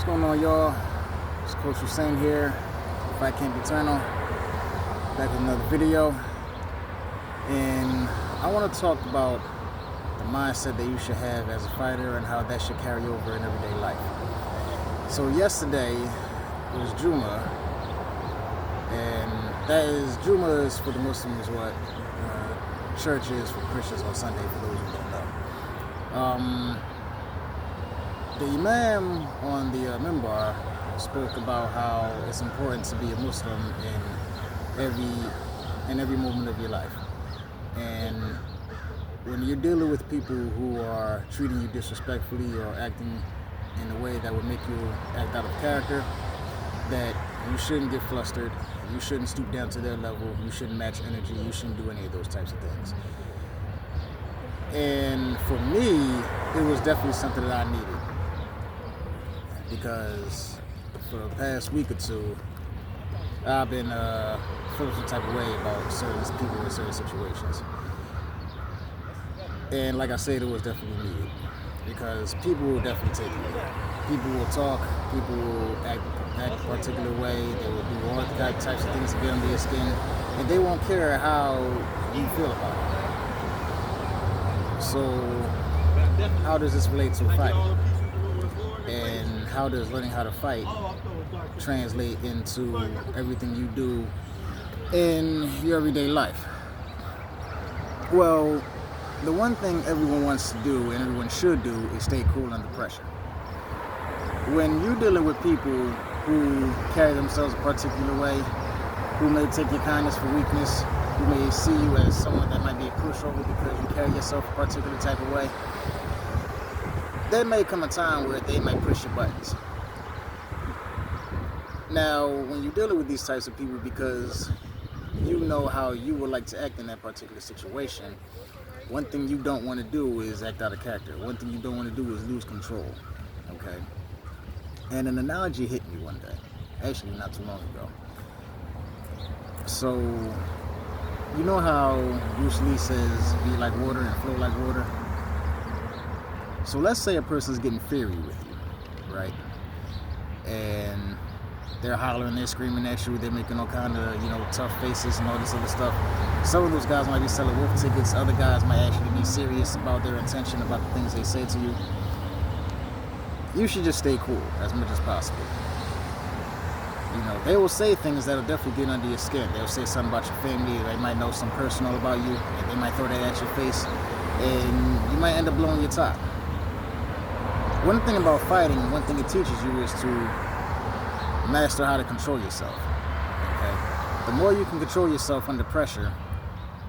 going on, y'all? It's Coach Hussein here, Fight Camp Eternal, back with another video. And I want to talk about the mindset that you should have as a fighter and how that should carry over in everyday life. So yesterday was Juma, and Juma is for the Muslims what church is for Christians on Sunday, for those who don't know. The Imam on the minbar spoke about how it's important to be a Muslim in every moment of your life. And when you're dealing with people who are treating you disrespectfully or acting in a way that would make you act out of character, that you shouldn't get flustered, you shouldn't stoop down to their level, you shouldn't match energy, you shouldn't do any of those types of things. And for me, it was definitely something that I needed, because for the past week or two, I've been feeling some type of way about certain people in certain situations. And like I said, it was definitely needed, because people will definitely take it. People will talk, people will act a particular way, they will do all types of things to get under your skin, and they won't care how you feel about it. So how does this relate to fighting? And how does learning how to fight translate into everything you do in your everyday life? Well, the one thing everyone wants to do and everyone should do is stay cool under pressure. When you're dealing with people who carry themselves a particular way, who may take your kindness for weakness, who may see you as someone that might be a pushover because you carry yourself a particular type of way, there may come a time where they might push your buttons. Now, when you're dealing with these types of people, because you know how you would like to act in that particular situation, one thing you don't want to do is act out of character. One thing you don't want to do is lose control, okay? And an analogy hit me one day, actually not too long ago. So, you know how Bruce Lee says, be like water and flow like water? So let's say a person's getting fiery with you, right? And they're hollering, they're screaming at you, they're making all kind of, tough faces and all this other stuff. Some of those guys might be selling wolf tickets, other guys might actually be serious about their intention, about the things they say to you. You should just stay cool as much as possible. They will say things that'll definitely get under your skin. They'll say something about your family, they might know something personal about you, and they might throw that at your face, and you might end up blowing your top. One thing about fighting, one thing it teaches you is to master how to control yourself, okay? The more you can control yourself under pressure,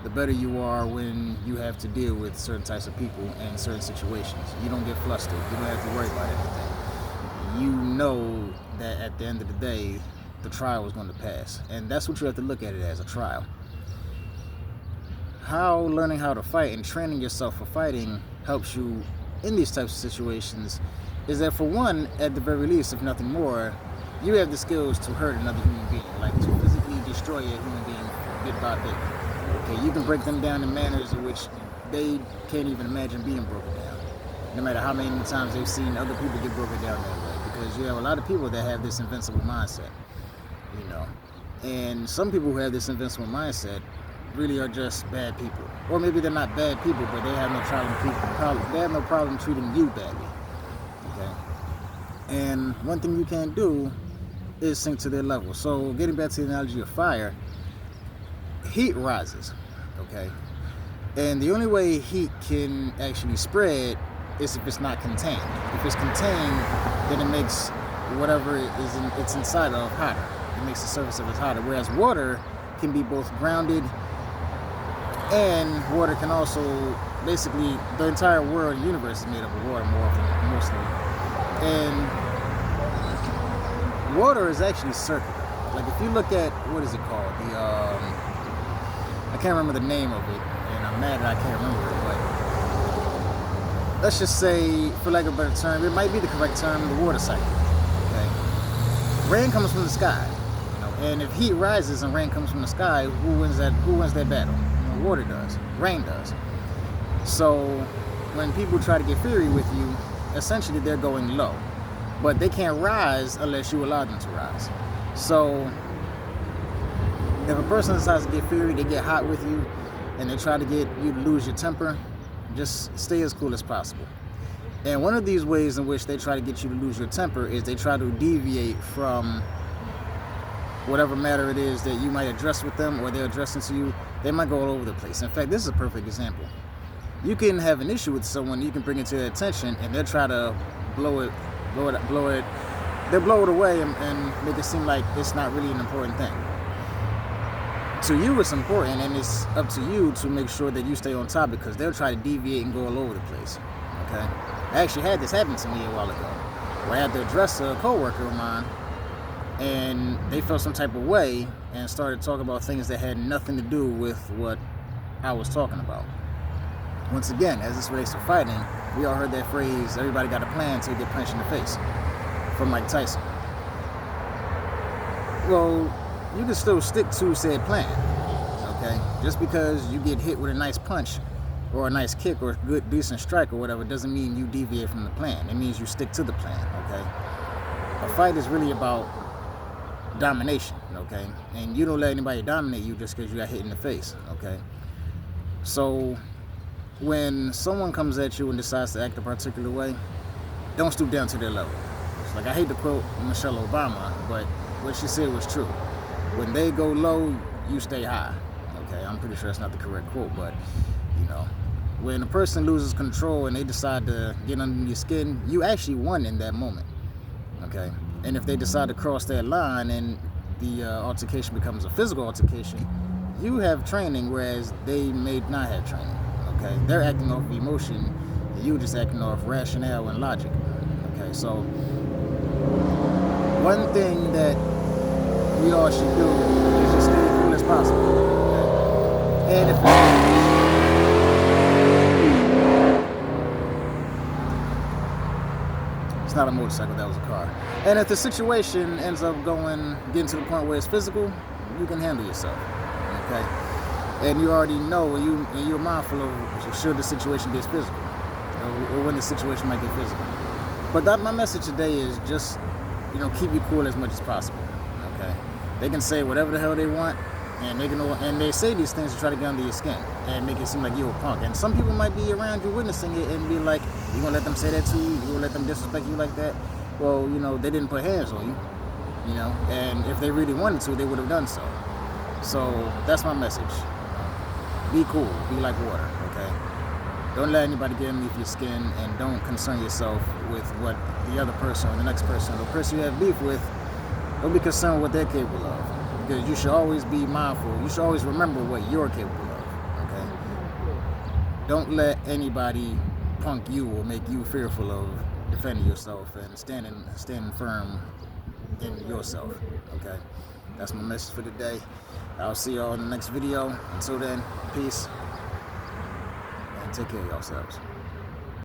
the better you are when you have to deal with certain types of people and certain situations. You don't get flustered. You don't have to worry about anything. You know that at the end of the day, the trial is going to pass. And that's what you have to look at it as, a trial. How learning how to fight and training yourself for fighting helps you in these types of situations is that, for one, at the very least, if nothing more, you have the skills to hurt another human being, like to physically destroy a human being bit by bit. Okay, you can break them down in manners in which they can't even imagine being broken down, no matter how many times they've seen other people get broken down that way, because you have a lot of people that have this invincible mindset, and some people who have this invincible mindset really are just bad people, or maybe they're not bad people, but they have no problem treating you badly. Okay, and one thing you can't do is sink to their level. So getting back to the analogy of fire, heat rises, okay, and the only way heat can actually spread is if it's not contained. If it's contained, then it makes whatever it's inside of hotter. It makes the surface of it hotter, whereas water can be both grounded, and water can also, basically, the entire world, universe is made up of water mostly. And water is actually circular. Like, if you look at, what is it called? I can't remember the name of it, and I'm mad that I can't remember it, but let's just say, for lack of a better term, it might be the correct term, the water cycle. Okay? Rain comes from the sky, and if heat rises and rain comes from the sky, who wins that battle? Water does, rain does. So when people try to get fiery with you, essentially they're going low. but they can't rise unless you allow them to rise. So if a person decides to get fiery, they get hot with you, and they try to get you to lose your temper, just stay as cool as possible. And one of these ways in which they try to get you to lose your temper is they try to deviate from whatever matter it is that you might address with them or they're addressing to you. They might go all over the place. In fact, this is a perfect example. You can have an issue with someone, you can bring it to their attention, and they'll try to blow it. They'll blow it away and make it seem like it's not really an important thing. To you, it's important, and it's up to you to make sure that you stay on top, because they'll try to deviate and go all over the place. Okay? I actually had this happen to me a while ago, where I had to address a coworker of mine, and they felt some type of way and started talking about things that had nothing to do with what I was talking about. Once again, as this relates to fighting, we all heard that phrase, everybody got a plan until you get punched in the face, from Mike Tyson. Well, you can still stick to said plan, okay? Just because you get hit with a nice punch or a nice kick or a good, decent strike or whatever, doesn't mean you deviate from the plan. It means you stick to the plan, okay? A fight is really about domination, okay? And you don't let anybody dominate you just because you got hit in the face, okay? So when someone comes at you and decides to act a particular way, don't stoop down to their level. It's like, I hate to quote Michelle Obama, but what she said was true. When they go low, you stay high. Okay, I'm pretty sure that's not the correct quote, but you know, when a person loses control and they decide to get under your skin, you actually won in that moment. Okay, and if they decide to cross that line and the altercation becomes a physical altercation, you have training, whereas they may not have training. Okay, they're acting off emotion, and you just acting off rationale and logic. Okay, so one thing that we all should do is just stay as cool as possible. Okay? And if it's not a motorcycle, that was a car. And if the situation ends up getting to the point where it's physical, you can handle yourself. Okay? And you already know, and you're mindful of should the situation get physical, or when the situation might get physical. But my message today is just, keep you cool as much as possible. Okay? They can say whatever the hell they want, and they say these things to try to get under your skin and make it seem like you're a punk. And some people might be around you witnessing it and be like, you gonna let them say that to you? You gonna let them disrespect you like that? Well, they didn't put hands on you, and if they really wanted to, they would have done so. So that's my message. Be cool, be like water, okay? Don't let anybody get underneath your skin, and don't concern yourself with what the other person or the next person or the person you have beef with. Don't be concerned with what they're capable of, because you should always be mindful. You should always remember what you're capable of, okay? Don't let anybody punk you or make you fearful of defending yourself and standing firm in yourself, okay? That's my message for today. I'll see y'all in the next video. Until then, peace, and take care of yourselves.